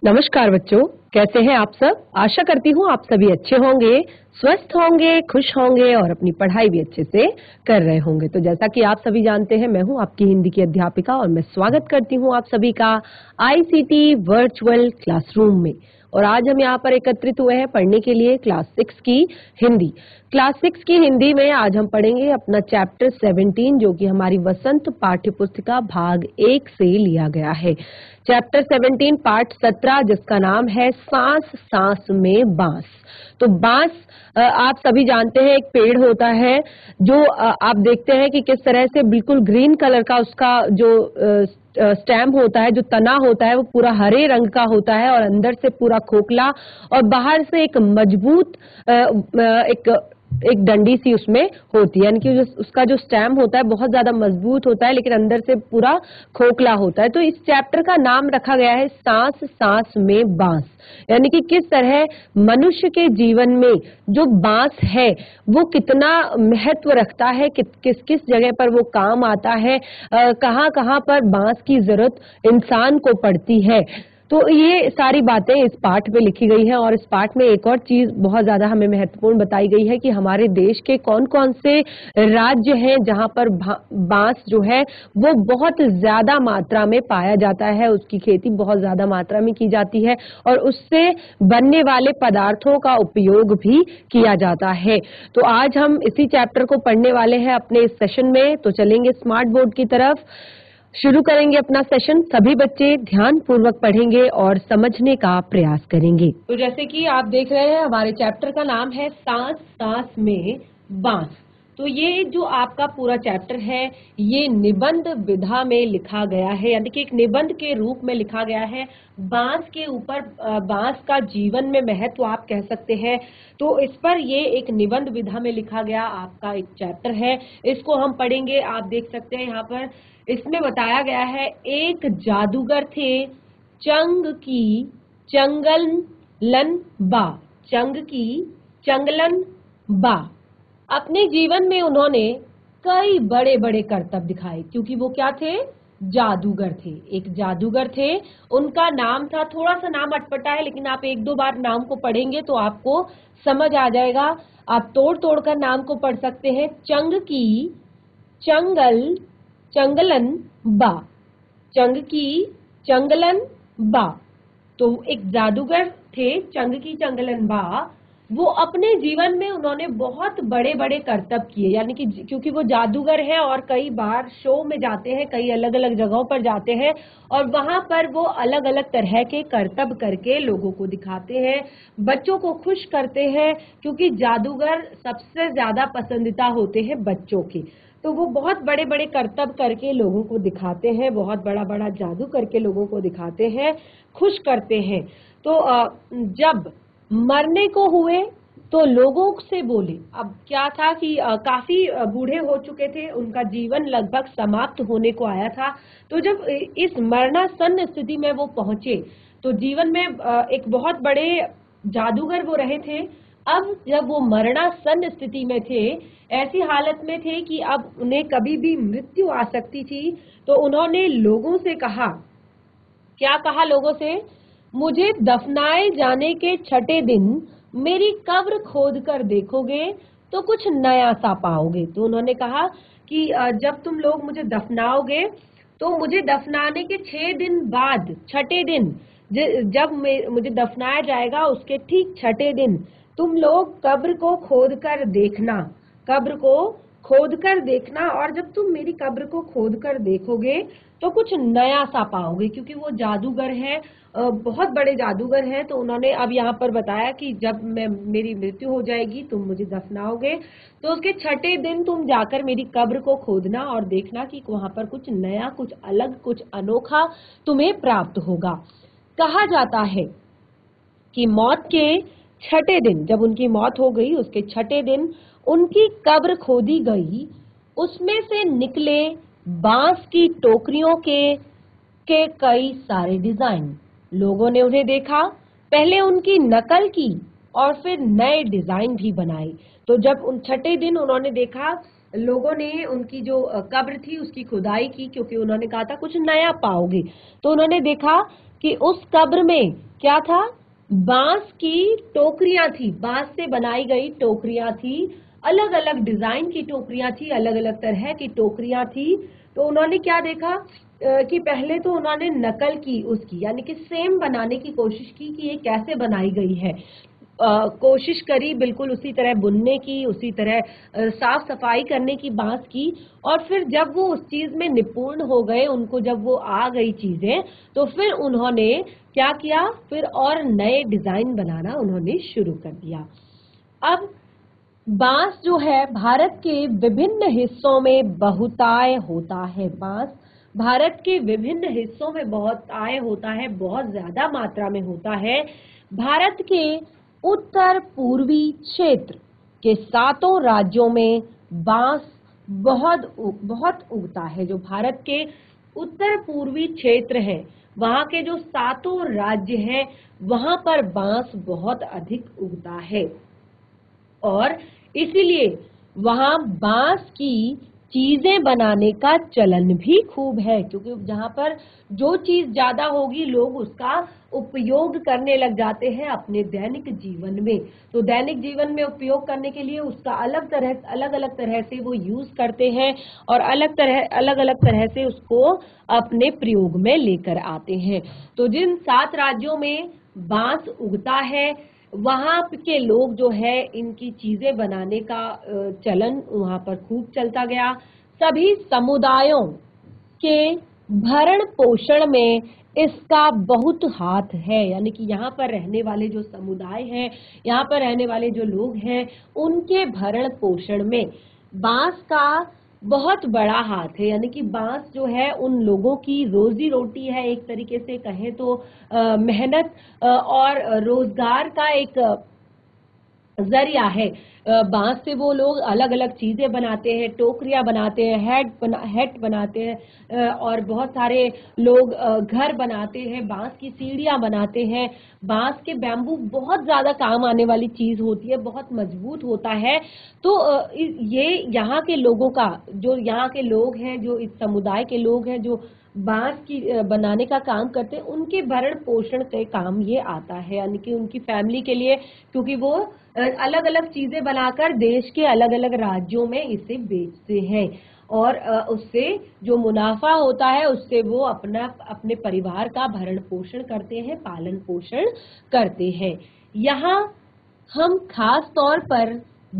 नमस्कार बच्चों, कैसे हैं आप सब। आशा करती हूँ आप सभी अच्छे होंगे, स्वस्थ होंगे, खुश होंगे और अपनी पढ़ाई भी अच्छे से कर रहे होंगे। तो जैसा कि आप सभी जानते हैं, मैं हूँ आपकी हिंदी की अध्यापिका और मैं स्वागत करती हूँ आप सभी का आईसीटी वर्चुअल क्लासरूम में। और आज हम यहाँ पर एकत्रित हुए हैं पढ़ने के लिए क्लास 6 की हिंदी। क्लास 6 की हिंदी में आज हम पढ़ेंगे अपना चैप्टर 17, जो कि हमारी वसंत पाठ्य पुस्तिका भाग 1 से लिया गया है। चैप्टर 17 पार्ट 17, जिसका नाम है सांस सांस में बांस। तो बांस आप सभी जानते हैं, एक पेड़ होता है जो आप देखते हैं कि किस तरह से बिल्कुल ग्रीन कलर का उसका जो स्टेम होता है, जो तना होता है, वो पूरा हरे रंग का होता है और अंदर से पूरा खोखला और बाहर से एक मजबूत एक डंडी सी उसमें होती है, यानी कि उसका जो स्टेम होता है बहुत ज्यादा मजबूत होता है लेकिन अंदर से पूरा खोखला होता है। तो इस चैप्टर का नाम रखा गया है सांस सांस में बांस, यानी कि किस तरह मनुष्य के जीवन में जो बांस है वो कितना महत्व रखता है, किस किस जगह पर वो काम आता है, कहाँ कहाँ पर बांस की जरूरत इंसान को पड़ती है। तो ये सारी बातें इस पाठ में लिखी गई हैं। और इस पाठ में एक और चीज बहुत ज्यादा हमें महत्वपूर्ण बताई गई है कि हमारे देश के कौन कौन से राज्य हैं जहां पर बांस जो है वो बहुत ज्यादा मात्रा में पाया जाता है, उसकी खेती बहुत ज्यादा मात्रा में की जाती है और उससे बनने वाले पदार्थों का उपयोग भी किया जाता है। तो आज हम इसी चैप्टर को पढ़ने वाले हैं अपने इस सेशन में। तो चलेंगे स्मार्ट बोर्ड की तरफ, शुरू करेंगे अपना सेशन। सभी बच्चे ध्यान पूर्वक पढ़ेंगे और समझने का प्रयास करेंगे। तो जैसे कि आप देख रहे हैं, हमारे चैप्टर का नाम है सांस सांस में बांस। तो ये जो आपका पूरा चैप्टर है ये निबंध विधा में लिखा गया है, यानी कि एक निबंध के रूप में लिखा गया है। बांस के ऊपर बांस का जीवन में महत्व आप कह सकते हैं। तो इस पर ये एक निबंध विधा में लिखा गया आपका एक चैप्टर है। इसको हम पढ़ेंगे। आप देख सकते हैं यहाँ पर इसमें बताया गया है, एक जादूगर थे चंग की चंगलन बा। चंग की चंगलन बा। अपने जीवन में उन्होंने कई बड़े बड़े करतब दिखाए, क्योंकि वो क्या थे, जादूगर थे। एक जादूगर थे, उनका नाम था, थोड़ा सा नाम अटपटा है लेकिन आप एक दो बार नाम को पढ़ेंगे तो आपको समझ आ जाएगा। आप तोड़ तोड़ कर नाम को पढ़ सकते हैं। चंग की चंगलन बा। चंग की चंगलन बा। तो एक जादूगर थे चंग की चंगलन बा। वो अपने जीवन में उन्होंने बहुत बड़े बड़े करतब किए, यानी कि क्योंकि वो जादूगर है और कई बार शो में जाते हैं, कई अलग अलग जगहों पर जाते हैं और वहां पर वो अलग अलग तरह के करतब करके लोगों को दिखाते हैं, बच्चों को खुश करते हैं, क्योंकि जादूगर सबसे ज्यादा पसंदीदा होते हैं बच्चों के। तो वो बहुत बड़े बड़े करतब करके लोगों को दिखाते हैं, बहुत बड़ा बड़ा जादू करके लोगों को दिखाते हैं, खुश करते हैं। तो जब मरने को हुए तो लोगों से बोले। अब क्या था कि काफी बूढ़े हो चुके थे, उनका जीवन लगभग समाप्त होने को आया था। तो जब इस मरणासन्न स्थिति में वो पहुंचे तो जीवन में एक बहुत बड़े जादूगर वो रहे थे। अब जब वो मरणासन्न स्थिति में थे, ऐसी हालत में थे कि अब उन्हें कभी भी मृत्यु आ सकती थी, तो उन्होंने लोगों से कहा, क्या कहा लोगों से, मुझे दफनाए जाने के छठे दिन मेरी कब्र खोद कर देखोगे तो कुछ नया सा पाओगे। तो उन्होंने कहा कि जब तुम लोग मुझे दफनाओगे तो मुझे दफनाने के 6 दिन बाद, छठे दिन जब मुझे दफनाया जाएगा उसके ठीक छठे दिन तुम लोग कब्र को खोद कर देखना, कब्र को खोद कर देखना। और जब तुम मेरी कब्र को खोद कर देखोगे तो कुछ नया सा पाओगे, क्योंकि वो जादूगर है, बहुत बड़े जादूगर हैं। तो उन्होंने अब यहाँ पर बताया कि जब मेरी मृत्यु हो जाएगी तुम मुझे दफनाओगे तो उसके छठे दिन तुम जाकर मेरी कब्र को खोदना और देखना कि वहां पर कुछ नया, कुछ अलग, कुछ अनोखा तुम्हें प्राप्त होगा। कहा जाता है कि मौत के छठे दिन, जब उनकी मौत हो गई उसके छठे दिन उनकी कब्र खोदी गई, उसमें से निकले बांस की टोकरियों के कई सारे डिजाइन। लोगों ने उन्हें देखा, पहले उनकी नकल की और फिर नए डिजाइन भी बनाए। तो जब उन छठे दिन उन्होंने देखा, लोगों ने उनकी जो कब्र थी उसकी खुदाई की, क्योंकि उन्होंने कहा था कुछ नया पाओगे। तो उन्होंने देखा कि उस कब्र में क्या था, बांस की टोकरियां थी, बांस से बनाई गई टोकरियां थी, अलग अलग डिजाइन की टोकरियां थी, अलग अलग तरह की टोकरियां थी। तो उन्होंने क्या देखा कि पहले तो उन्होंने नकल की उसकी, यानी कि सेम बनाने की कोशिश की कि ये कैसे बनाई गई है। कोशिश करी बिल्कुल उसी तरह बुनने की, उसी तरह साफ सफाई करने की बांस की। और फिर जब वो उस चीज में निपुण हो गए, उनको जब वो आ गई चीजें, तो फिर उन्होंने क्या किया, फिर और नए डिजाइन बनाना उन्होंने शुरू कर दिया। अब बांस जो है भारत के विभिन्न हिस्सों में बहुताय होता है। बांस भारत के विभिन्न हिस्सों में बहुताय होता है, बहुत ज्यादा मात्रा में होता है। भारत के उत्तर पूर्वी क्षेत्र के 7 राज्यों में बांस बहुत उगता है। जो भारत के उत्तर पूर्वी क्षेत्र है, वहां के जो 7 राज्य हैं, वहां पर बांस बहुत अधिक उगता है और इसीलिए वहां बांस की चीजें बनाने का चलन भी खूब है, क्योंकि जहां पर जो चीज ज्यादा होगी लोग उसका उपयोग करने लग जाते हैं अपने दैनिक जीवन में। तो दैनिक जीवन में उपयोग करने के लिए उसका अलग अलग तरह से वो यूज करते हैं और अलग अलग तरह से उसको अपने प्रयोग में लेकर आते हैं। तो जिन 7 राज्यों में बांस उगता है, वहां के लोग जो है इनकी चीजें बनाने का चलन वहां पर खूब चलता गया। सभी समुदायों के भरण पोषण में इसका बहुत हाथ है, यानी कि यहाँ पर रहने वाले जो समुदाय हैं, यहाँ पर रहने वाले जो लोग हैं, उनके भरण पोषण में बांस का बहुत बड़ा हाथ है। यानी कि बांस जो है उन लोगों की रोजी रोटी है, एक तरीके से कहें तो मेहनत और रोजगार का एक जरिया है। बांस से वो लोग अलग अलग चीजें बनाते हैं, टोकरियां बनाते हैं, हेट बनाते हैं और बहुत सारे लोग घर बनाते हैं, बांस की सीढ़ियां बनाते हैं। बांस के बैम्बू बहुत ज्यादा काम आने वाली चीज होती है, बहुत मजबूत होता है। तो ये यहाँ के लोगों का, जो यहाँ के लोग हैं, जो इस समुदाय के लोग हैं जो बांस की बनाने का काम करते हैं, उनके भरण पोषण के काम ये आता है, यानी कि उनकी फैमिली के लिए, क्योंकि वो अलग अलग चीजें बनाकर देश के अलग अलग राज्यों में इसे बेचते हैं और उससे जो मुनाफा होता है उससे वो अपने परिवार का भरण पोषण करते हैं, पालन पोषण करते हैं। यहाँ हम खास तौर पर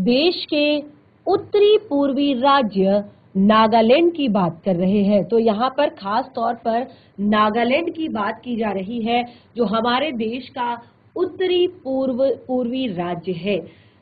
देश के उत्तरी पूर्वी राज्य नागालैंड की बात कर रहे हैं। तो यहाँ पर खास तौर पर नागालैंड की बात की जा रही है, जो हमारे देश का उत्तरी पूर्वी राज्य है।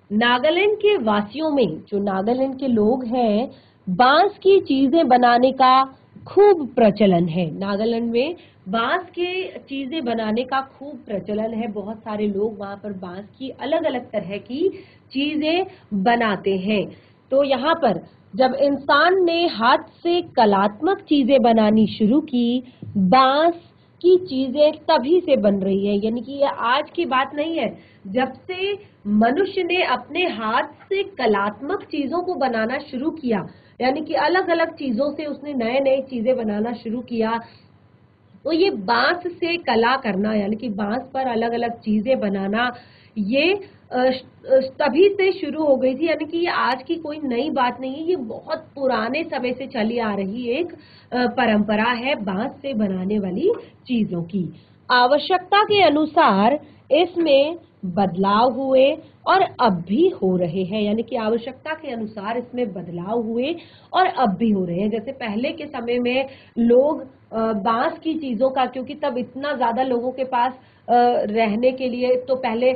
नागालैंड के वासियों में, जो नागालैंड के लोग हैं, बांस की चीजें बनाने का खूब प्रचलन है। नागालैंड में बांस के चीजें बनाने का खूब प्रचलन है। बहुत सारे लोग वहां पर बांस की अलग अलग तरह की चीजें बनाते हैं। तो यहाँ पर जब इंसान ने हाथ से कलात्मक चीजें बनानी शुरू की, बांस की चीजें तभी से बन रही है, यानी कि ये आज की बात नहीं है। जब से मनुष्य ने अपने हाथ से कलात्मक चीजों को बनाना शुरू किया, यानी कि अलग अलग चीजों से उसने नए नए चीजें बनाना शुरू किया, तो ये बांस से कला करना, यानी कि बांस पर अलग अलग चीजें बनाना, ये तभी से शुरू हो गई थी। यानी कि ये आज की कोई नई बात नहीं है, ये बहुत पुराने समय से चली आ रही एक परंपरा है बांस से बनाने वाली चीजों की। आवश्यकता के अनुसार इसमें बदलाव हुए और अब भी हो रहे हैं, यानी कि आवश्यकता के अनुसार इसमें बदलाव हुए और अब भी हो रहे हैं। जैसे पहले के समय में लोग बांस की चीजों का, क्योंकि तब इतना ज्यादा लोगों के पास रहने के लिए तो पहले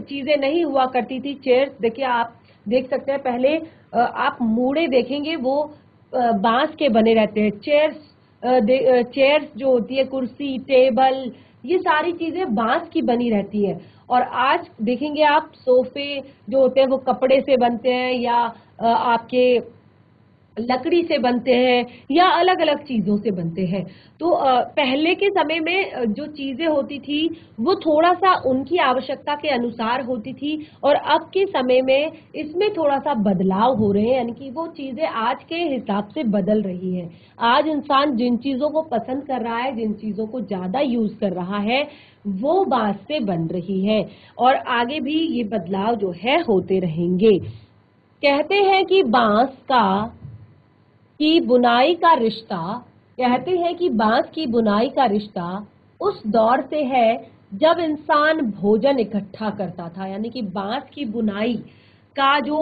चीजें नहीं हुआ करती थी। चेयर्स देखिए, आप देख सकते हैं, पहले आप मूड़े देखेंगे वो बांस के बने रहते हैं। चेयर्स जो होती है, कुर्सी, टेबल, ये सारी चीजें बांस की बनी रहती है। और आज देखेंगे आप, सोफे जो होते हैं वो कपड़े से बनते हैं, या आपके लकड़ी से बनते हैं या अलग अलग चीजों से बनते हैं। तो पहले के समय में जो चीजें होती थी वो थोड़ा सा उनकी आवश्यकता के अनुसार होती थी, और अब के समय में इसमें थोड़ा सा बदलाव हो रहे हैं, यानी कि वो चीजें आज के हिसाब से बदल रही हैं। आज इंसान जिन चीजों को पसंद कर रहा है, जिन चीजों को ज्यादा यूज कर रहा है, वो बांस से बन रही है, और आगे भी ये बदलाव जो है होते रहेंगे। कहते हैं कि बांस की बुनाई का रिश्ता उस दौर से है जब इंसान भोजन इकट्ठा करता था। यानी कि बांस की बुनाई का जो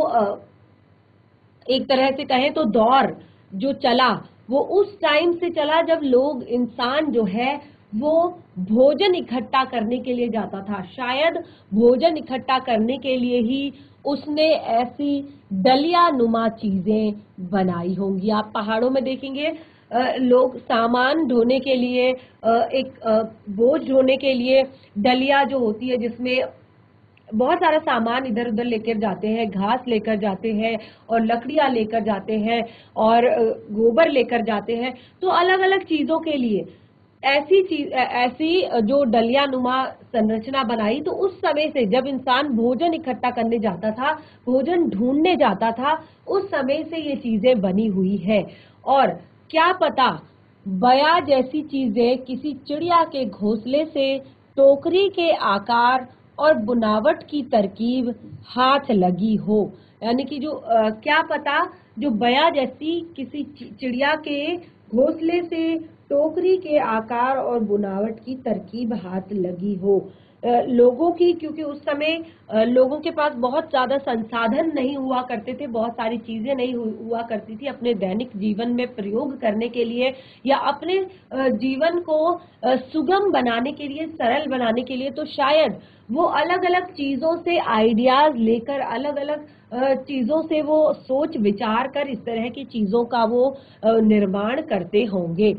एक तरह से कहें तो दौर जो चला, वो उस टाइम से चला जब इंसान जो है वो भोजन इकट्ठा करने के लिए जाता था। शायद भोजन इकट्ठा करने के लिए ही उसने ऐसी डलिया नुमा चीजें बनाई होंगी। आप पहाड़ों में देखेंगे लोग सामान ढोने के लिए, बोझ ढोने के लिए डलिया जो होती है जिसमें बहुत सारा सामान इधर उधर लेकर जाते हैं, घास लेकर जाते हैं और लकड़ियां लेकर जाते हैं और गोबर लेकर जाते हैं। तो अलग अलग चीजों के लिए ऐसी जो डलिया नुमा संरचना बनाई, तो उस समय से जब इंसान भोजन इकट्ठा करने जाता था, भोजन ढूंढने जाता था, उस समय से ये चीजें बनी हुई है। और क्या पता बया जैसी चीजें किसी चिड़िया के घोंसले से टोकरी के आकार और बुनावट की तरकीब हाथ लगी हो। यानी कि क्या पता जो बया जैसी किसी चिड़िया के घोंसले से टोकरी के आकार और बुनावट की तरकीब हाथ लगी हो। लोगों की, क्योंकि उस समय लोगों के पास बहुत ज्यादा संसाधन नहीं हुआ करते थे, बहुत सारी चीजें नहीं हुआ करती थी अपने दैनिक जीवन में प्रयोग करने के लिए, या अपने जीवन को सुगम बनाने के लिए, सरल बनाने के लिए। तो शायद वो अलग अलग चीजों से आइडियाज लेकर, अलग अलग चीजों से वो सोच विचार कर इस तरह की चीजों का वो निर्माण करते होंगे।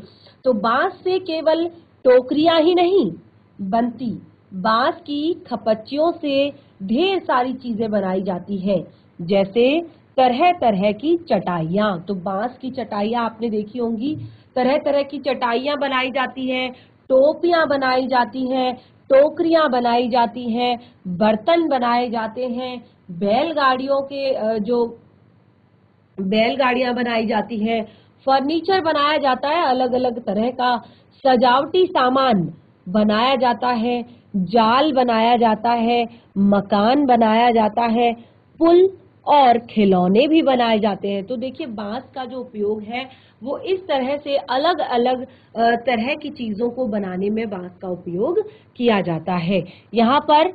तो बांस से केवल टोकरियां ही नहीं बनती, बांस की खपच्चियों से ढेर सारी चीजें बनाई जाती है, जैसे तरह तरह की चटाइयां। तो बांस की चटाइयां आपने देखी होंगी, तरह तरह की चटाइयां बनाई जाती हैं, टोपियां बनाई जाती हैं, टोकरियां बनाई जाती हैं, बर्तन बनाए जाते हैं, बैलगाड़ियां बनाई जाती हैं, फर्नीचर बनाया जाता है, अलग अलग तरह का सजावटी सामान बनाया जाता है, जाल बनाया जाता है, मकान बनाया जाता है, पुल और खिलौने भी बनाए जाते हैं। तो देखिए बांस का जो उपयोग है वो इस तरह से अलग अलग तरह की चीजों को बनाने में बांस का उपयोग किया जाता है। यहाँ पर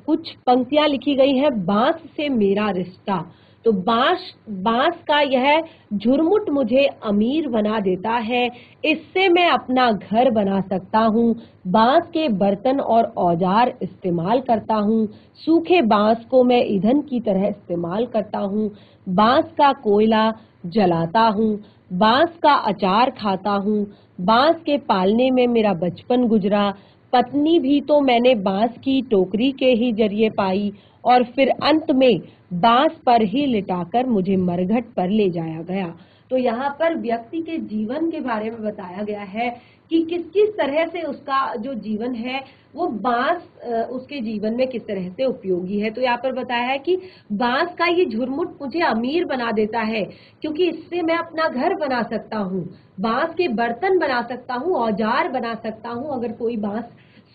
कुछ पंक्तियां लिखी गई है, बांस से मेरा रिश्ता। तो बांस का यह झुरमुट मुझे अमीर बना देता है, इससे मैं अपना घर बना सकता हूँ, बांस के बर्तन और औजार इस्तेमाल करता हूँ, सूखे बांस को मैं ईंधन की तरह इस्तेमाल करता हूँ, बांस का कोयला जलाता हूँ, बांस का अचार खाता हूँ, बांस के पालने में मेरा बचपन गुजरा, पत्नी भी तो मैंने बांस की टोकरी के ही जरिए पाई, और फिर अंत में बांस पर ही लिटाकर मुझे मरघट पर ले जाया गया। तो यहाँ पर व्यक्ति के जीवन के बारे में बताया गया है कि किस किस तरह से उसका जो जीवन है वो बांस उसके जीवन में किस तरह से उपयोगी है। तो यहाँ पर बताया है कि बांस का ये झुरमुट मुझे अमीर बना देता है, क्योंकि इससे मैं अपना घर बना सकता हूँ, बांस के बर्तन बना सकता हूँ, औजार बना सकता हूँ। अगर कोई बांस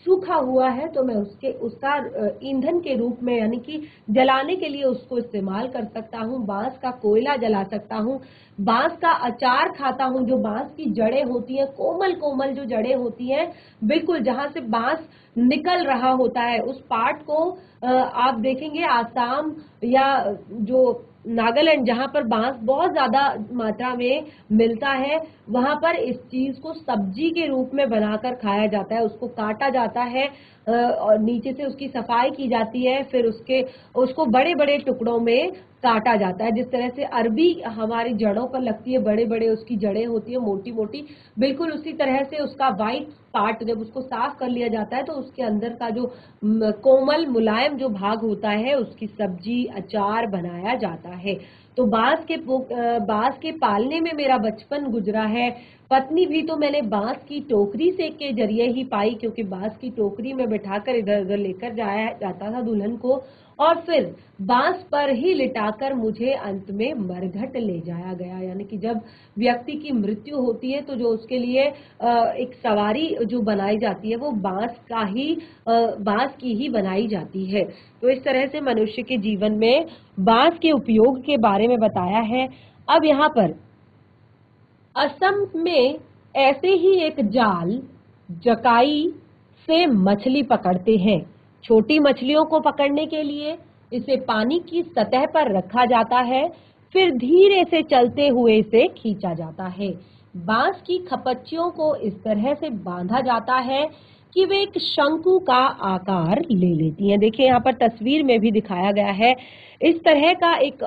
सूखा हुआ है तो मैं उसका ईंधन के रूप में, यानी कि जलाने के लिए उसको इस्तेमाल कर सकता हूँ, बांस का कोयला जला सकता हूँ, बांस का अचार खाता हूँ। जो बांस की जड़ें होती हैं, कोमल कोमल जो जड़ें होती हैं, बिल्कुल जहां से बांस निकल रहा होता है उस पार्ट को आप देखेंगे आसाम या जो नागालैंड, जहां पर बांस बहुत ज्यादा मात्रा में मिलता है, वहां पर इस चीज को सब्जी के रूप में बनाकर खाया जाता है। उसको काटा जाता है और नीचे से उसकी सफाई की जाती है, फिर उसको बड़े बड़े टुकड़ों में काटा जाता है। जिस तरह से अरबी हमारी जड़ों पर लगती है, बड़े बड़े उसकी जड़ें होती है, मोटी मोटी, बिल्कुल उसी तरह से उसका वाइट पार्ट जब उसको साफ कर लिया जाता है तो उसके अंदर का जो कोमल मुलायम जो भाग होता है उसकी सब्जी अचार बनाया जाता है। तो बांस के पालने में मेरा बचपन गुजरा है। पत्नी भी तो मैंने बांस की टोकरी से के जरिए ही पाई, क्योंकि बांस की टोकरी में बिठाकर इधर उधर लेकर जाया जाता था दुल्हन को, और फिर बांस पर ही लिटाकर मुझे अंत में मरघट ले जाया गया। यानी कि जब व्यक्ति की मृत्यु होती है तो जो उसके लिए एक सवारी जो बनाई जाती है वो बांस की ही बनाई जाती है। तो इस तरह से मनुष्य के जीवन में बांस के उपयोग के बारे में बताया है। अब यहाँ पर असम में ऐसे ही एक जाल जकाई से मछली पकड़ते हैं। छोटी मछलियों को पकड़ने के लिए इसे पानी की सतह पर रखा जाता है, फिर धीरे से चलते हुए इसे खींचा जाता है। बांस की खपच्चियों को इस तरह से बांधा जाता है कि वे एक शंकु का आकार ले लेती हैं। देखिए यहाँ पर तस्वीर में भी दिखाया गया है, इस तरह का एक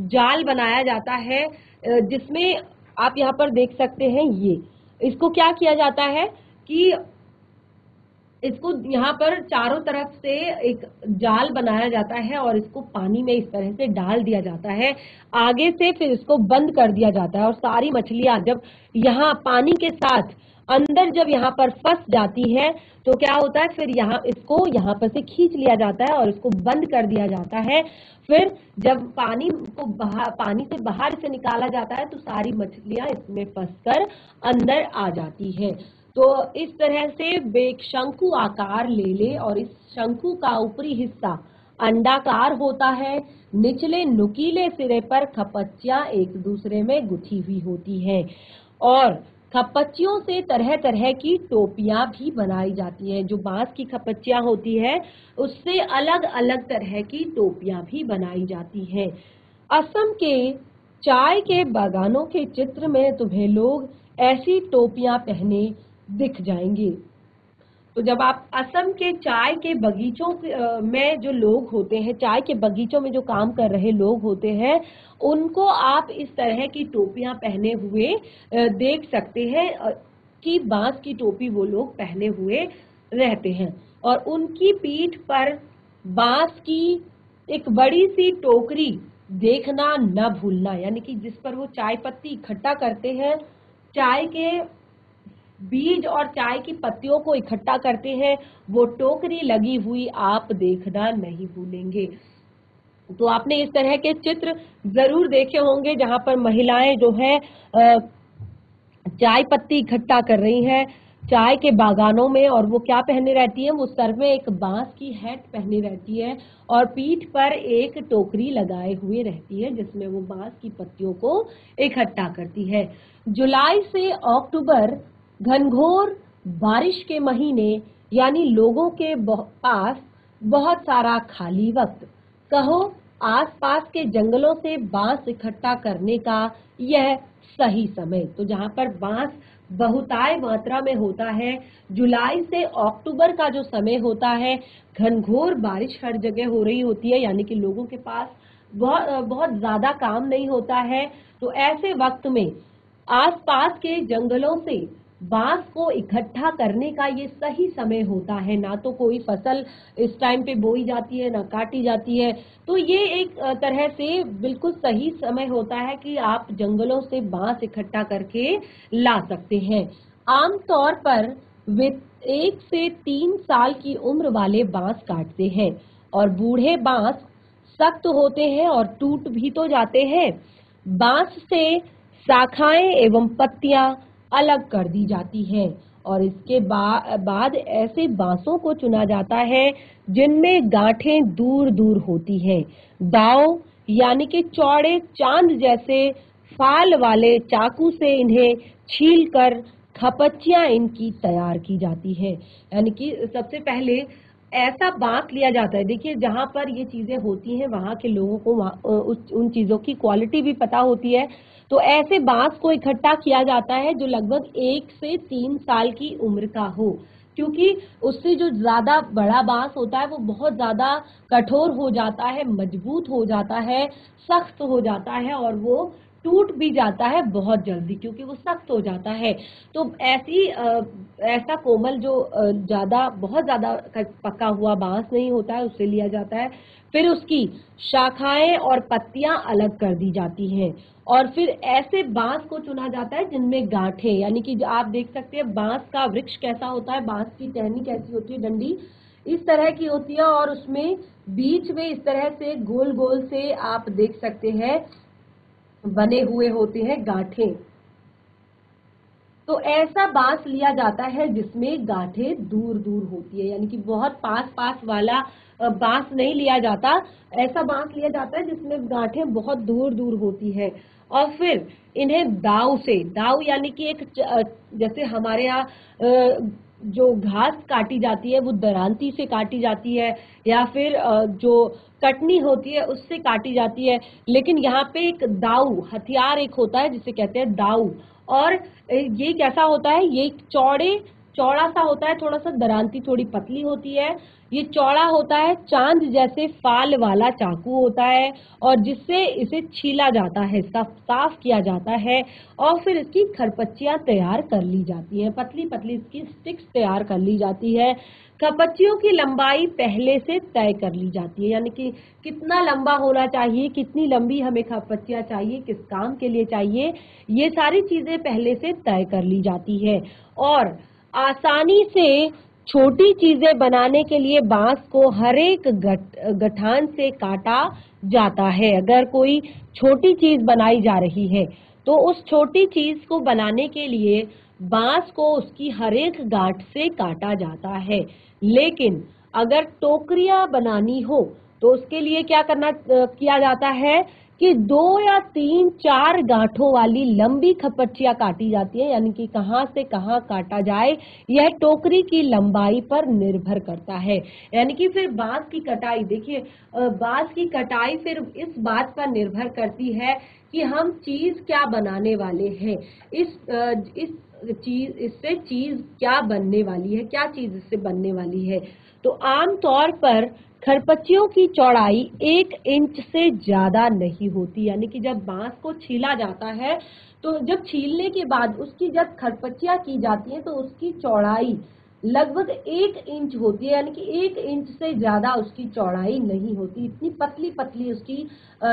जाल बनाया जाता है, जिसमें आप यहाँ पर देख सकते हैं। ये इसको क्या किया जाता है कि इसको यहाँ पर चारों तरफ से एक जाल बनाया जाता है और इसको पानी में इस तरह से डाल दिया जाता है आगे से, फिर इसको बंद कर दिया जाता है। और सारी मछलियां जब यहाँ पानी के साथ अंदर जब यहाँ पर फंस जाती है तो क्या होता है, फिर इसको यहाँ पर से खींच लिया जाता है और इसको बंद कर दिया जाता है। फिर जब पानी से बाहर से निकाला जाता है तो सारी मछलियां इसमें फंसकर अंदर आ जाती है। तो इस तरह से एक शंकु आकार ले ले, और इस शंकु का ऊपरी हिस्सा अंडाकार होता है। निचले नुकीले सिरे पर खपच्चियां एक दूसरे में गुथी हुई होती हैं, और खपच्चियों से तरह तरह की टोपियां भी बनाई जाती हैं। जो बांस की खपच्चियां होती है उससे अलग अलग तरह की टोपियां भी बनाई जाती हैं। असम के चाय के बागानों के चित्र में तुम्हें लोग ऐसी टोपियां पहने दिख जाएंगे। तो जब आप असम के चाय के बगीचों में जो लोग होते हैं, चाय के बगीचों में जो काम कर रहे लोग होते हैं, उनको आप इस तरह की टोपियां पहने हुए देख सकते हैं कि बांस की टोपी वो लोग पहने हुए रहते हैं, और उनकी पीठ पर बांस की एक बड़ी सी टोकरी देखना न भूलना। यानी कि जिस पर वो चाय पत्ती इकट्ठा करते हैं, चाय के बीज और चाय की पत्तियों को इकट्ठा करते हैं, वो टोकरी लगी हुई आप देखना नहीं भूलेंगे। तो आपने इस तरह के चित्र जरूर देखे होंगे जहां पर महिलाएं जो है चाय पत्ती इकट्ठा कर रही हैं चाय के बागानों में, और वो क्या पहने रहती है, वो सर में एक बांस की हैट पहनी रहती है और पीठ पर एक टोकरी लगाए हुए रहती है जिसमें वो बांस की पत्तियों को इकट्ठा करती है। जुलाई से अक्टूबर घनघोर बारिश के महीने, यानी लोगों के पास बहुत सारा खाली वक्त, कहो आसपास के जंगलों से बांस इकट्ठा करने का यह सही समय। तो जहां पर बांस बहुतायत मात्रा में होता है, जुलाई से अक्टूबर का जो समय होता है, घनघोर बारिश हर जगह हो रही होती है, यानी कि लोगों के पास बहुत ज्यादा काम नहीं होता है। तो ऐसे वक्त में आसपास के जंगलों से बांस को इकट्ठा करने का ये सही समय होता है। ना तो कोई फसल इस टाइम पे बोई जाती है, ना काटी जाती है, तो ये एक तरह से बिल्कुल सही समय होता है कि आप जंगलों से बांस इकट्ठा करके ला सकते हैं। आमतौर पर वे 1 से 3 साल की उम्र वाले बांस काटते हैं, और बूढ़े बांस सख्त होते हैं और टूट भी तो जाते हैं। बांस से शाखाएं एवं पत्तियां अलग कर दी जाती हैं, और इसके बाद ऐसे बांसों को चुना जाता है जिनमें गांठें दूर दूर होती हैं। दाव यानी कि चौड़े चांद जैसे फाल वाले चाकू से इन्हें छीलकर खपच्चियां इनकी तैयार की जाती है। यानी कि सबसे पहले ऐसा बांस लिया जाता है। देखिए जहां पर ये चीजें होती हैं वहां के लोगों को उन चीजों की क्वालिटी भी पता होती है, तो ऐसे बांस को इकट्ठा किया जाता है जो लगभग 1 से 3 साल की उम्र का हो, क्योंकि उससे जो ज्यादा बड़ा बांस होता है वो बहुत ज्यादा कठोर हो जाता है, मजबूत हो जाता है, सख्त हो जाता है, और वो टूट भी जाता है बहुत जल्दी, क्योंकि वो सख्त हो जाता है। तो ऐसा कोमल जो बहुत ज्यादा पका हुआ बांस नहीं होता है, उससे लिया जाता है। फिर उसकी शाखाएं और पत्तियां अलग कर दी जाती हैं, और फिर ऐसे बांस को चुना जाता है जिनमें गांठें, यानी कि आप देख सकते हैं बांस का वृक्ष कैसा होता है, बांस की टहनी कैसी होती है, डंडी इस तरह की होती है, और उसमें बीच में इस तरह से गोल गोल से आप देख सकते हैं बने हुए होते हैं गांठें। तो ऐसा बांस लिया जाता है जिसमें गांठें दूर दूर होती है, यानी कि बहुत पास पास वाला बांस नहीं लिया जाता, ऐसा बांस लिया जाता है जिसमें गांठें बहुत दूर दूर होती है। और फिर इन्हें दाव यानी कि एक जैसे हमारे यहाँ जो घास काटी जाती है वो दरांती से काटी जाती है, या फिर जो कटनी होती है उससे काटी जाती है, लेकिन यहाँ पे एक दाऊ हथियार एक होता है जिसे कहते हैं दाऊ। और ये कैसा होता है, ये चौड़ा सा होता है, थोड़ा सा दरांती थोड़ी पतली होती है, ये चौड़ा होता है, चांद जैसे फाल वाला चाकू होता है, और जिससे इसे छीला जाता है, साफ किया जाता है, और फिर इसकी खरपच्चियां तैयार कर ली जाती हैं, पतली पतली इसकी स्टिक्स तैयार कर ली जाती है। खरपच्चियों की लंबाई पहले से तय कर ली जाती है, यानी कि कितना लंबा होना चाहिए, कितनी लंबी हमें खरपच्चियां चाहिए, किस काम के लिए चाहिए, ये सारी चीजें पहले से तय कर ली जाती है। और आसानी से छोटी चीजें बनाने के लिए बांस को हर एक गठान से काटा जाता है। अगर कोई छोटी चीज बनाई जा रही है तो उस छोटी चीज को बनाने के लिए बांस को उसकी हर एक गांठ से काटा जाता है। लेकिन अगर टोकरियां बनानी हो तो उसके लिए क्या किया जाता है कि 2 या 3 4 गांठों वाली लंबी खरपच्चियां काटी जाती है, यानी कि कहां से कहां काटा जाए यह टोकरी की लंबाई पर निर्भर करता है। यानी कि फिर बांस की कटाई, देखिए बांस की कटाई फिर इस बात पर निर्भर करती है कि हम चीज क्या बनाने वाले हैं, इससे चीज क्या बनने वाली है, क्या चीज इससे बनने वाली है। तो आम तौर पर खरपच्चियों की चौड़ाई 1 इंच से ज्यादा नहीं होती, यानी कि जब बांस को छीला जाता है तो जब छीलने के बाद उसकी जब खरपच्चियां की जाती हैं तो उसकी चौड़ाई लगभग 1 इंच होती है, यानी कि 1 इंच से ज्यादा उसकी चौड़ाई नहीं होती। इतनी पतली पतली उसकी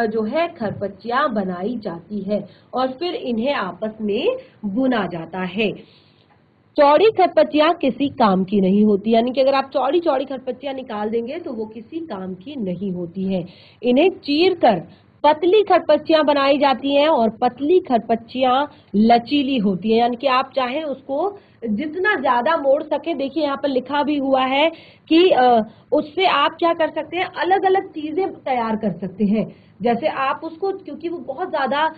जो है खरपच्चियां बनाई जाती है, और फिर इन्हें आपस में बुना जाता है। चौड़ी खरपच्चियां किसी काम की नहीं होती, यानी कि अगर आप चौड़ी चौड़ी खरपच्चियां निकाल देंगे तो वो किसी काम की नहीं होती है। इन्हें चीर कर पतली खरपच्चियां बनाई जाती हैं, और पतली खरपच्चियां लचीली होती हैं, यानी कि आप चाहें उसको जितना ज्यादा मोड़ सके। देखिए यहाँ पर लिखा भी हुआ है कि उससे आप क्या कर सकते हैं, अलग अलग चीजें तैयार कर सकते हैं। जैसे आप उसको, क्योंकि वो बहुत ज्यादा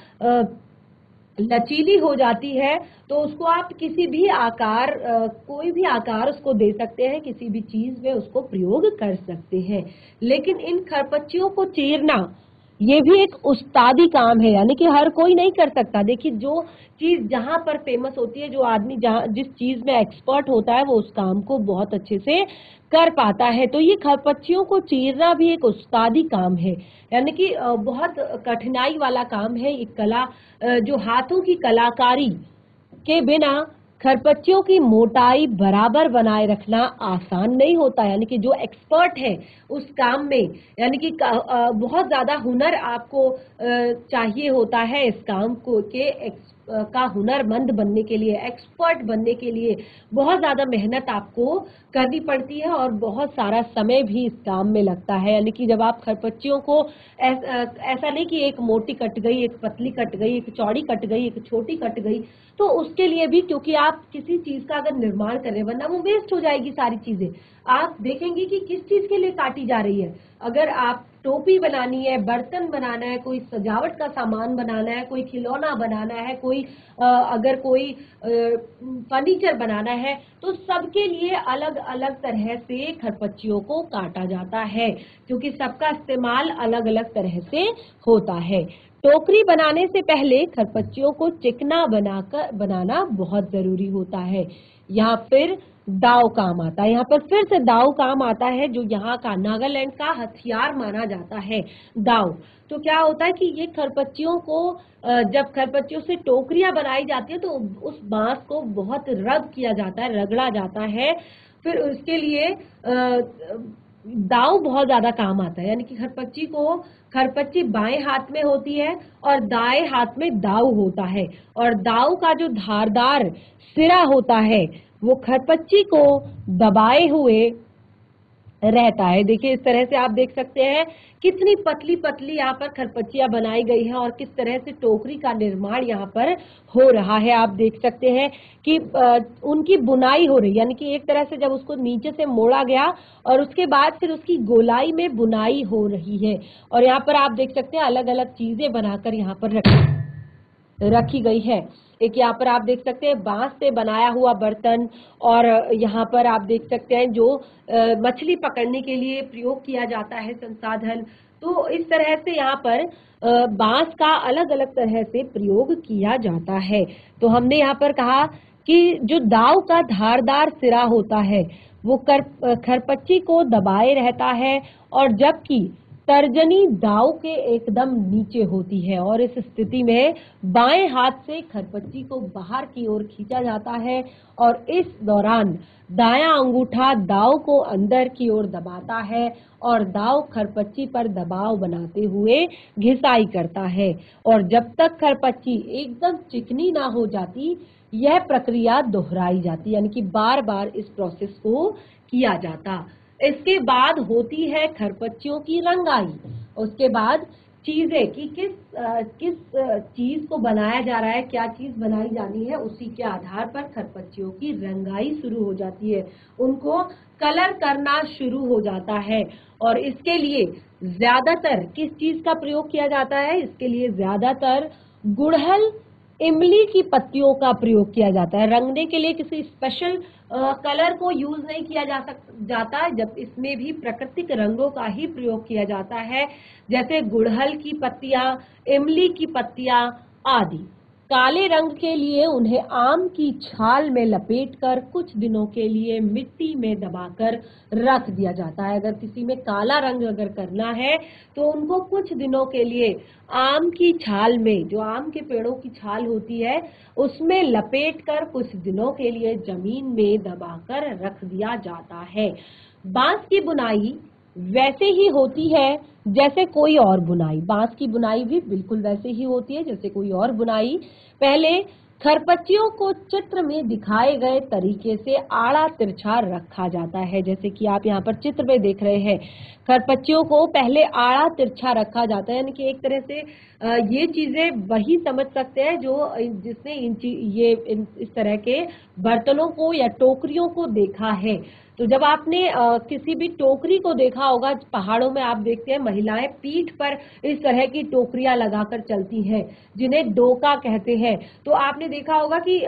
लचीली हो जाती है, तो उसको आप किसी भी आकार कोई भी आकार उसको दे सकते हैं, किसी भी चीज में उसको प्रयोग कर सकते हैं। लेकिन इन खरपच्चियों को चीरना ये भी एक उस्तादी काम है, यानी कि हर कोई नहीं कर सकता। देखिए जो चीज जहां पर फेमस होती है, जो आदमी जिस चीज में एक्सपर्ट होता है वो उस काम को बहुत अच्छे से कर पाता है। तो ये खरपच्चियों को चीरना भी एक उस्तादी काम है, यानी कि बहुत कठिनाई वाला काम है। एक कला जो हाथों की कलाकारी के बिना खरपच्चियों की मोटाई बराबर बनाए रखना आसान नहीं होता, यानी कि जो एक्सपर्ट है उस काम में, यानी कि बहुत ज्यादा हुनर आपको चाहिए होता है इस काम को का हुनरमंद बनने के लिए, एक्सपर्ट बनने के लिए बहुत ज्यादा मेहनत आपको करनी पड़ती है, और बहुत सारा समय भी इस काम में लगता है। यानी कि जब आप खरपच्चियों को ऐसा नहीं कि एक मोटी कट गई, एक पतली कट गई, एक चौड़ी कट गई, एक छोटी कट गई, तो उसके लिए भी, क्योंकि आप किसी चीज का अगर निर्माण कर रहे हैं, वरना वो वेस्ट हो जाएगी सारी चीजें। आप देखेंगे कि किस चीज के लिए काटी जा रही है। अगर आप टोपी बनानी है, बर्तन बनाना है, कोई सजावट का सामान बनाना है, कोई खिलौना बनाना है, अगर कोई फर्नीचर बनाना है, तो सबके लिए अलग अलग तरह से खरपच्चियों को काटा जाता है, क्योंकि सबका इस्तेमाल अलग अलग तरह से होता है। टोकरी बनाने से पहले खरपच्चियों को चिकना बनाना बहुत जरूरी होता है। या फिर दाव काम आता है। यहाँ पर फिर से दाव काम आता है, जो यहाँ का नागालैंड का हथियार माना जाता है दाव। तो क्या होता है कि ये खरपच्चियों को जब खरपच्चियों से टोकरियां बनाई जाती है तो उस बांस को बहुत रब किया जाता है, रगड़ा जाता है। फिर उसके लिए दाव बहुत ज्यादा काम आता है, यानी कि खरपच्ची बाएं हाथ में होती है और दाएं हाथ में दाव होता है, और दाव का जो धारदार सिरा होता है वो खरपच्ची को दबाए हुए रहता है। देखिए इस तरह से आप देख सकते हैं कितनी पतली पतली यहाँ पर खरपच्चियां बनाई गई हैं और किस तरह से टोकरी का निर्माण यहाँ पर हो रहा है। आप देख सकते हैं कि उनकी बुनाई हो रही, यानी कि एक तरह से जब उसको नीचे से मोड़ा गया और उसके बाद फिर उसकी गोलाई में बुनाई हो रही है। और यहाँ पर आप देख सकते हैं अलग अलग चीजें बनाकर यहाँ पर रखी गई है। एक यहाँ पर आप देख सकते हैं बांस से बनाया हुआ बर्तन, और यहाँ पर आप देख सकते हैं जो मछली पकड़ने के लिए प्रयोग किया जाता है संसाधन। तो इस तरह से यहाँ पर बांस का अलग अलग तरह से प्रयोग किया जाता है। तो हमने यहाँ पर कहा कि जो दाव का धारदार सिरा होता है वो खरपच्ची को दबाए रहता है, और जबकि तर्जनी दाव के एकदम नीचे होती है, और इस स्थिति में बाएं हाथ से खरपच्ची को बाहर की ओर खींचा जाता है, और इस दौरान दायां अंगूठा दाव को अंदर की ओर दबाता है और दाव खरपच्ची पर दबाव बनाते हुए घिसाई करता है। और जब तक खरपच्ची एकदम चिकनी ना हो जाती यह प्रक्रिया दोहराई जाती, यानी कि बार बार इस प्रोसेस को किया जाता। इसके बाद होती है खरपच्चियों की रंगाई। उसके बाद चीजें कि किस चीज को बनाया जा रहा है, क्या चीज बनाई जानी है, उसी के आधार पर खरपच्चियों की रंगाई शुरू हो जाती है, उनको कलर करना शुरू हो जाता है। और इसके लिए ज्यादातर किस चीज का प्रयोग किया जाता है? इसके लिए ज्यादातर गुड़हल इमली की पत्तियों का प्रयोग किया जाता है। रंगने के लिए किसी स्पेशल कलर को यूज नहीं किया जाता, जब इसमें भी प्राकृतिक रंगों का ही प्रयोग किया जाता है, जैसे गुड़हल की पत्तियां, इमली की पत्तियां आदि। काले रंग के लिए उन्हें आम की छाल में लपेटकर कुछ दिनों के लिए मिट्टी में दबाकर रख दिया जाता है। अगर किसी में काला रंग अगर करना है तो उनको कुछ दिनों के लिए आम की छाल में, जो आम के पेड़ों की छाल होती है, उसमें लपेटकर कुछ दिनों के लिए जमीन में दबाकर रख दिया जाता है। बांस की बुनाई वैसे ही होती है जैसे कोई और बुनाई। बांस की बुनाई भी बिल्कुल वैसे ही होती है जैसे कोई और बुनाई। पहले खरपच्चियों को चित्र में दिखाए गए तरीके से आड़ा तिरछा रखा जाता है, जैसे कि आप यहाँ पर चित्र में देख रहे हैं। खरपच्चियों को पहले आड़ा तिरछा रखा जाता है, यानी कि एक तरह से ये चीजें वही समझ सकते हैं जो जिसने इस तरह के बर्तनों को या टोकरियों को देखा है। तो जब आपने किसी भी टोकरी को देखा होगा, पहाड़ों में आप देखते हैं महिलाएं पीठ पर इस तरह की टोकरियां लगाकर चलती हैं, जिन्हें डोका कहते हैं। तो आपने देखा होगा कि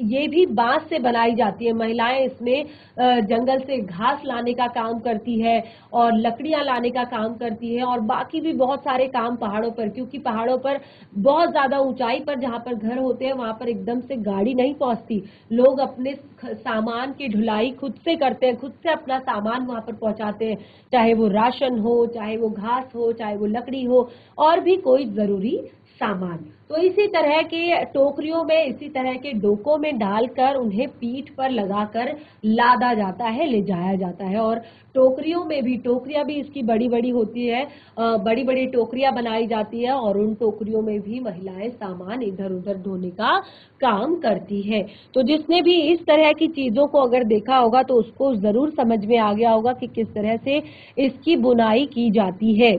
ये भी बांस से बनाई जाती है। महिलाएं इसमें जंगल से घास लाने का काम करती है और लकड़ियां लाने का काम करती है, और बाकी भी बहुत सारे काम पहाड़ों पर, क्योंकि पहाड़ों पर बहुत ज्यादा ऊंचाई पर जहां पर घर होते हैं वहां पर एकदम से गाड़ी नहीं पहुंचती। लोग अपने सामान की ढुलाई खुद से करते हैं, खुद से अपना सामान वहां पर पहुंचाते हैं, चाहे वो राशन हो, चाहे वो घास हो, चाहे वो लकड़ी हो, और भी कोई जरूरी सामान। तो इसी तरह के टोकरियों में, इसी तरह के डोकों में डालकर उन्हें पीठ पर लगाकर लादा जाता है, ले जाया जाता है। और टोकरियों में भी, टोकरियां भी इसकी बड़ी बड़ी होती है, बड़ी बड़ी टोकरियां बनाई जाती है, और उन टोकरियों में भी महिलाएं सामान इधर उधर ढोने का काम करती है। तो जिसने भी इस तरह की चीजों को अगर देखा होगा तो उसको जरूर समझ में आ गया होगा कि किस तरह से इसकी बुनाई की जाती है।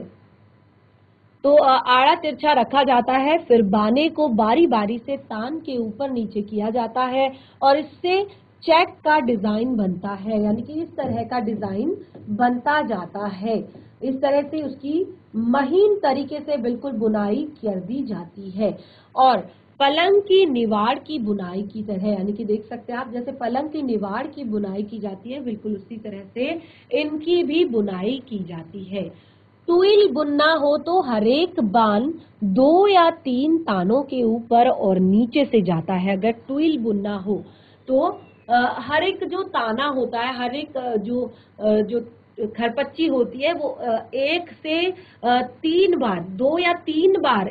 तो आड़ा तिरछा रखा जाता है, फिर बाने को बारी बारी से तान के ऊपर नीचे किया जाता है, और इससे चेक का डिजाइन बनता है, यानी कि इस तरह का डिजाइन बनता जाता है। इस तरह से उसकी महीन तरीके से बिल्कुल बुनाई कर दी जाती है। और पलंग की निवाड़ की बुनाई की तरह, यानी कि देख सकते हैं आप, जैसे पलंग की निवाड़ की बुनाई की जाती है, बिल्कुल उसी तरह से इनकी भी बुनाई की जाती है। टुइल बुनना हो तो हरेक बान 2 या 3 तानों के ऊपर और नीचे से जाता है। अगर टुइल बुनना हो तो हर एक जो ताना होता है, हर एक जो खरपच्ची होती है वो एक से 3 बार, 2 या 3 बार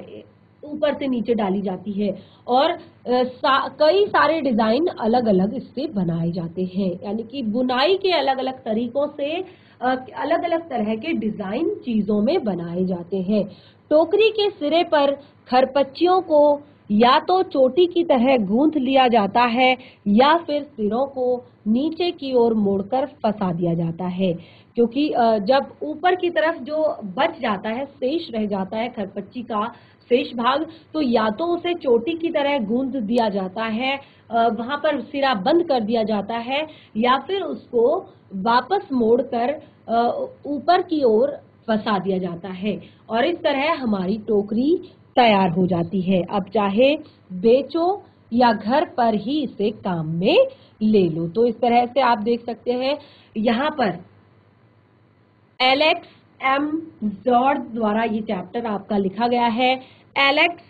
ऊपर से नीचे डाली जाती है और कई सारे डिजाइन अलग अलग इससे बनाए जाते हैं। यानी कि बुनाई के अलग अलग तरीकों से अलग अलग तरह के डिजाइन चीजों में बनाए जाते हैं। टोकरी के सिरे पर खरपच्चियों को या तो चोटी की तरह गूंथ लिया जाता है या फिर सिरों को नीचे की ओर मोड़कर फंसा दिया जाता है, क्योंकि जब ऊपर की तरफ जो बच जाता है, शेष रह जाता है खरपच्ची का शेष भाग, तो या तो उसे चोटी की तरह गूंथ दिया जाता है, वहां पर सिरा बंद कर दिया जाता है, या फिर उसको वापस मोड़कर ऊपर की ओर फंसा दिया जाता है और इस तरह हमारी टोकरी तैयार हो जाती है। अब चाहे बेचो या घर पर ही इसे काम में ले लो। तो इस तरह से आप देख सकते हैं यहाँ पर एलेक्स एम जॉर्ज द्वारा ये चैप्टर आपका लिखा गया है। एलेक्स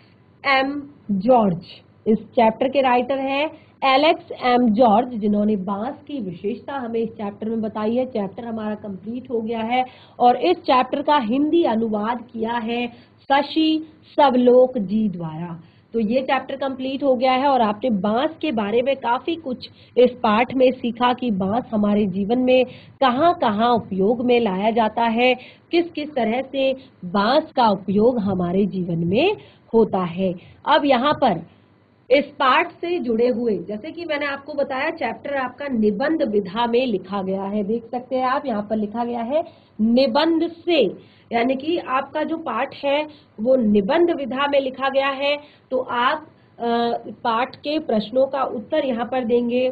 एम जॉर्ज इस चैप्टर के राइटर हैं। एलेक्स एम जॉर्ज, जिन्होंने बांस की विशेषता हमें इस चैप्टर में बताई है। चैप्टर हमारा कंप्लीट हो गया है और इस चैप्टर का हिंदी अनुवाद किया है शशि सवलोक जी द्वारा। तो ये चैप्टर कंप्लीट हो गया है और आपने बांस के बारे में काफी कुछ इस पाठ में सीखा कि बांस हमारे जीवन में कहाँ कहाँ उपयोग में लाया जाता है, किस किस तरह से बांस का उपयोग हमारे जीवन में होता है। अब यहाँ पर इस पाठ से जुड़े हुए, जैसे कि मैंने आपको बताया, चैप्टर आपका निबंध विधा में लिखा गया है। देख सकते हैं आप, यहाँ पर लिखा गया है निबंध से, यानी कि आपका जो पाठ है वो निबंध विधा में लिखा गया है। तो आप पाठ के प्रश्नों का उत्तर यहाँ पर देंगे।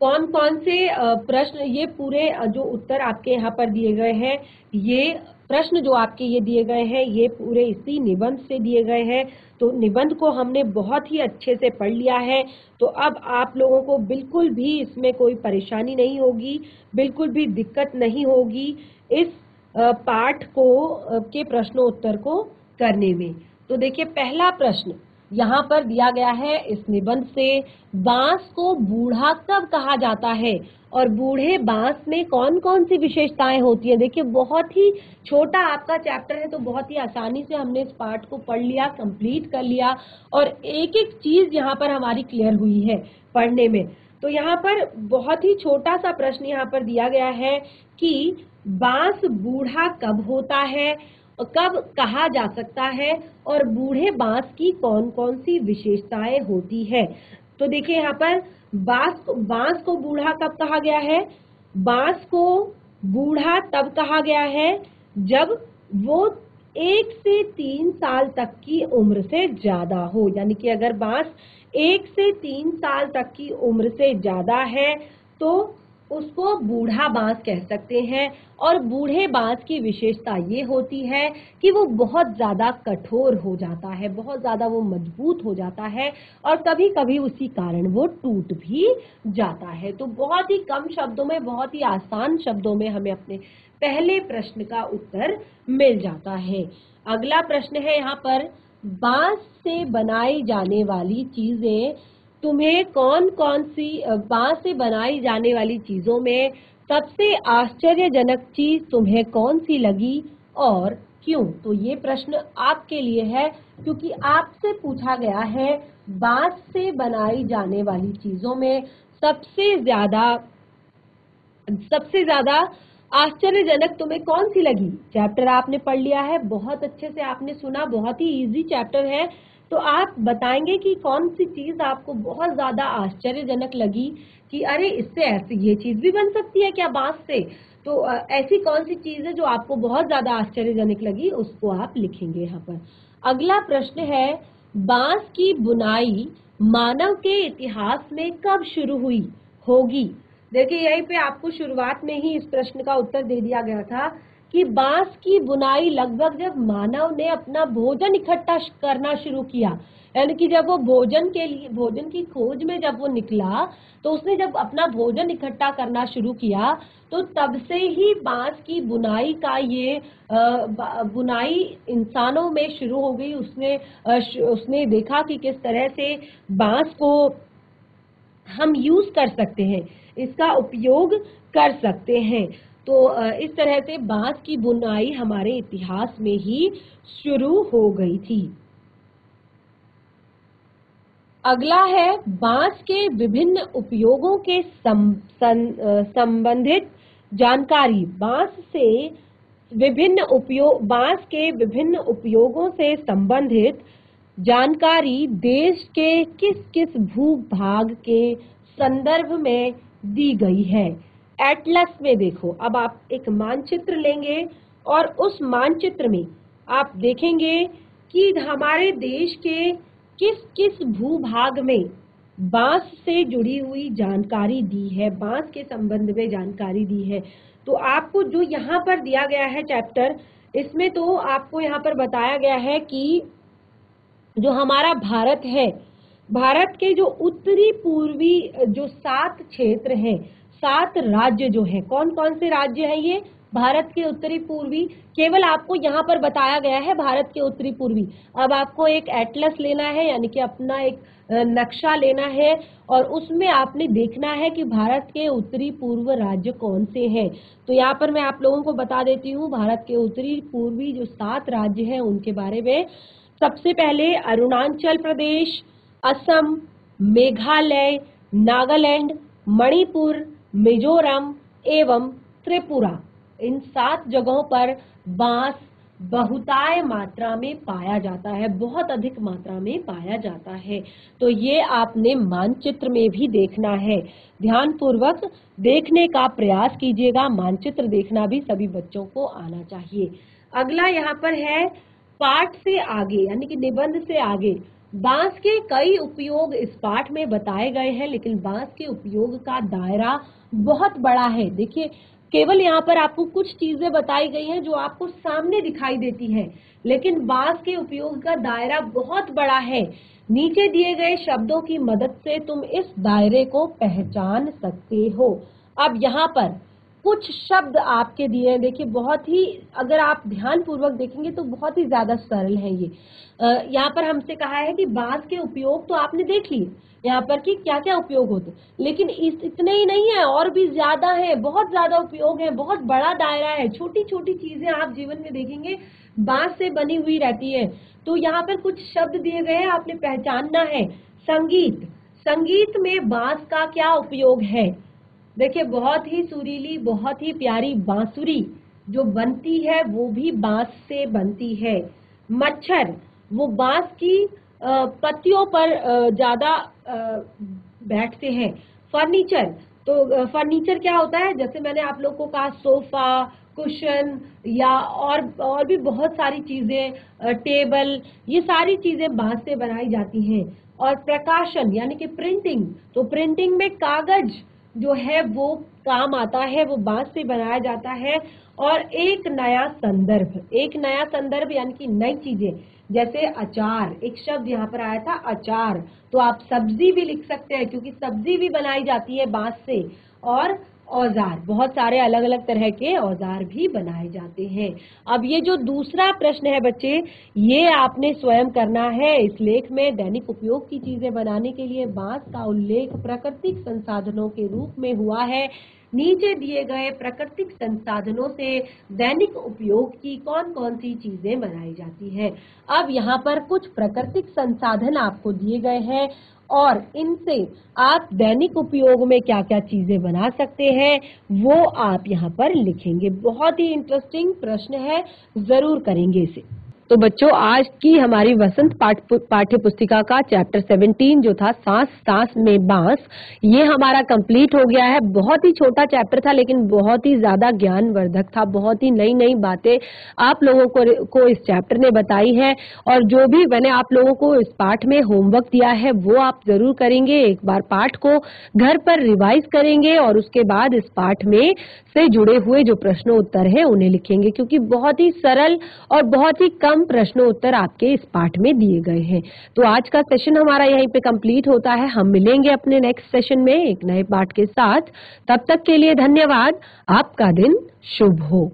कौन कौन से प्रश्न, ये पूरे जो उत्तर आपके यहाँ पर दिए गए हैं, ये प्रश्न जो आपके ये दिए गए हैं, ये पूरे इसी निबंध से दिए गए हैं। तो निबंध को हमने बहुत ही अच्छे से पढ़ लिया है। तो अब आप लोगों को बिल्कुल भी इसमें कोई परेशानी नहीं होगी, बिल्कुल भी दिक्कत नहीं होगी इस पाठ को के प्रश्नोत्तर को करने में। तो देखिए, पहला प्रश्न यहाँ पर दिया गया है इस निबंध से, बांस को बूढ़ा कब कहा जाता है और बूढ़े बांस में कौन कौन सी विशेषताएं होती है। देखिए, बहुत ही छोटा आपका चैप्टर है, तो बहुत ही आसानी से हमने इस पार्ट को पढ़ लिया, कंप्लीट कर लिया और एक एक चीज यहाँ पर हमारी क्लियर हुई है पढ़ने में। तो यहाँ पर बहुत ही छोटा सा प्रश्न यहाँ पर दिया गया है कि बांस बूढ़ा कब होता है, कब कहा जा सकता है और बूढ़े बांस की कौन कौन सी विशेषताएं होती है। तो देखिए, यहाँ पर बांस को बूढ़ा कब कहा गया है। बांस को बूढ़ा तब कहा गया है जब वो 1 से 3 साल तक की उम्र से ज्यादा हो। यानी कि अगर बांस 1 से 3 साल तक की उम्र से ज्यादा है तो उसको बूढ़ा बांस कह सकते हैं। और बूढ़े बांस की विशेषता ये होती है कि वो बहुत ज्यादा कठोर हो जाता है, बहुत ज्यादा वो मजबूत हो जाता है और कभी कभी उसी कारण वो टूट भी जाता है। तो बहुत ही कम शब्दों में, बहुत ही आसान शब्दों में हमें अपने पहले प्रश्न का उत्तर मिल जाता है। अगला प्रश्न है यहाँ पर, बांस से बनाई जाने वाली चीजें तुम्हें कौन कौन सी, बांस से बनाई जाने वाली चीजों में सबसे आश्चर्यजनक चीज तुम्हें कौन सी लगी और क्यों। तो ये प्रश्न आपके लिए है क्योंकि आपसे पूछा गया है बांस से बनाई जाने वाली चीजों में सबसे ज्यादा आश्चर्यजनक तुम्हें कौन सी लगी। चैप्टर आपने पढ़ लिया है, बहुत अच्छे से आपने सुना, बहुत ही इजी चैप्टर है। तो आप बताएंगे कि कौन सी चीज आपको बहुत ज्यादा आश्चर्यजनक लगी कि अरे इससे ऐसी ये चीज भी बन सकती है क्या बांस से। तो ऐसी कौन सी चीज है जो आपको बहुत ज्यादा आश्चर्यजनक लगी, उसको आप लिखेंगे यहाँ पर। अगला प्रश्न है, बांस की बुनाई मानव के इतिहास में कब शुरू हुई होगी। देखिए, यहीं पे आपको शुरुआत में ही इस प्रश्न का उत्तर दे दिया गया था कि बांस की बुनाई लगभग जब मानव ने अपना भोजन इकट्ठा करना शुरू किया, यानी कि जब वो भोजन की खोज में जब वो निकला, तो उसने जब अपना भोजन इकट्ठा करना शुरू किया तो तब से ही बांस की बुनाई का ये बुनाई इंसानों में शुरू हो गई। उसने देखा कि किस तरह से बांस को हम यूज कर सकते हैं, इसका उपयोग कर सकते हैं। तो इस तरह से बांस की बुनाई हमारे इतिहास में ही शुरू हो गई थी। अगला है बांस के विभिन्न उपयोगों के संबंधित जानकारी। बांस के विभिन्न उपयोगों से संबंधित जानकारी देश के किस किस भूभाग के संदर्भ में दी गई है। एटलस में देखो, अब आप एक मानचित्र लेंगे और उस मानचित्र में आप देखेंगे कि हमारे देश के किस किस भूभाग में बांस से जुड़ी हुई जानकारी दी है, बांस के संबंध में जानकारी दी है। तो आपको जो यहाँ पर दिया गया है चैप्टर, इसमें तो आपको यहाँ पर बताया गया है कि जो हमारा भारत है, भारत के जो उत्तरी पूर्वी जो 7 क्षेत्र हैं, 7 राज्य जो है, कौन कौन से राज्य हैं ये भारत के उत्तरी पूर्वी, केवल आपको यहाँ पर बताया गया है भारत के उत्तरी पूर्वी। अब आपको एक एटलस लेना है, यानी कि अपना एक नक्शा लेना है और उसमें आपने देखना है कि भारत के उत्तरी पूर्व राज्य कौन से हैं। तो यहाँ पर मैं आप लोगों को बता देती हूँ भारत के उत्तरी पूर्वी जो 7 राज्य हैं उनके बारे में। सबसे पहले अरुणाचल प्रदेश, असम, मेघालय, नागालैंड, मणिपुर, मिजोरम एवं त्रिपुरा। इन 7 जगहों पर बांस बहुतायत मात्रा में पाया जाता है, बहुत अधिक मात्रा में पाया जाता है। तो ये आपने मानचित्र में भी देखना है, ध्यानपूर्वक देखने का प्रयास कीजिएगा। मानचित्र देखना भी सभी बच्चों को आना चाहिए। अगला यहाँ पर है पाठ से आगे, यानी कि निबंध से आगे। बांस के कई उपयोग इस पाठ में बताए गए हैं, लेकिन बांस के उपयोग का दायरा बहुत बड़ा है। देखिए, केवल यहाँ पर आपको कुछ चीजें बताई गई हैं जो आपको सामने दिखाई देती हैं, लेकिन बांस के उपयोग का दायरा बहुत बड़ा है। नीचे दिए गए शब्दों की मदद से तुम इस दायरे को पहचान सकते हो। अब यहाँ पर कुछ शब्द आपके दिए हैं, देखिए बहुत ही, अगर आप ध्यान पूर्वक देखेंगे तो बहुत ही ज्यादा सरल है ये। यहाँ पर हमसे कहा है कि बांस के उपयोग तो आपने देख लिए यहाँ पर कि क्या क्या उपयोग होते, लेकिन इतने ही नहीं है, और भी ज्यादा है, बहुत ज्यादा उपयोग है, बहुत बड़ा दायरा है। छोटी छोटी चीजें आप जीवन में देखेंगे बांस से बनी हुई रहती है। तो यहाँ पर कुछ शब्द दिए गए हैं, आपने पहचानना है। संगीत, संगीत में बांस का क्या उपयोग है? देखिए, बहुत ही सुरीली, बहुत ही प्यारी बांसुरी जो बनती है वो भी बांस से बनती है। मच्छर, वो बांस की पत्तियों पर ज्यादा बैठते हैं। फर्नीचर, तो फर्नीचर क्या होता है, जैसे मैंने आप लोगों को कहा सोफा, कुशन या और भी बहुत सारी चीजें, टेबल, ये सारी चीजें बांस से बनाई जाती हैं। और प्रकाशन यानी कि प्रिंटिंग, तो प्रिंटिंग में कागज जो है वो काम आता है, वो बांस से बनाया जाता है। और एक नया संदर्भ यानी कि नई चीजें, जैसे अचार, एक शब्द यहाँ पर आया था अचार, तो आप सब्जी भी लिख सकते हैं क्योंकि सब्जी भी बनाई जाती है बांस से। और औजार, बहुत सारे अलग अलग तरह के औजार भी बनाए जाते हैं। अब ये जो दूसरा प्रश्न है बच्चे, ये आपने स्वयं करना है। इस लेख में दैनिक उपयोग की चीजें बनाने के लिए बांस का उल्लेख प्राकृतिक संसाधनों के रूप में हुआ है। नीचे दिए गए प्राकृतिक संसाधनों से दैनिक उपयोग की कौन कौन सी चीजें बनाई जाती हैं। अब यहाँ पर कुछ प्राकृतिक संसाधन आपको दिए गए हैं और इनसे आप दैनिक उपयोग में क्या क्या चीजें बना सकते हैं वो आप यहाँ पर लिखेंगे। बहुत ही इंटरेस्टिंग प्रश्न है, जरूर करेंगे इसे। तो बच्चों, आज की हमारी वसंत पाठ्य पुस्तिका का चैप्टर 17 जो था सांस सांस में बांस, ये हमारा कंप्लीट हो गया है। बहुत ही छोटा चैप्टर था लेकिन बहुत ही ज्यादा ज्ञानवर्धक था। बहुत ही नई नई बातें आप लोगों को इस चैप्टर ने बताई है। और जो भी मैंने आप लोगों को इस पाठ में होमवर्क दिया है वो आप जरूर करेंगे। एक बार पाठ को घर पर रिवाइज करेंगे और उसके बाद इस पाठ में से जुड़े हुए जो प्रश्न उत्तर है उन्हें लिखेंगे, क्योंकि बहुत ही सरल और बहुत ही कम प्रश्न उत्तर आपके इस पाठ में दिए गए हैं। तो आज का सेशन हमारा यहीं पे कंप्लीट होता है। हम मिलेंगे अपने नेक्स्ट सेशन में एक नए पाठ के साथ। तब तक के लिए धन्यवाद। आपका दिन शुभ हो।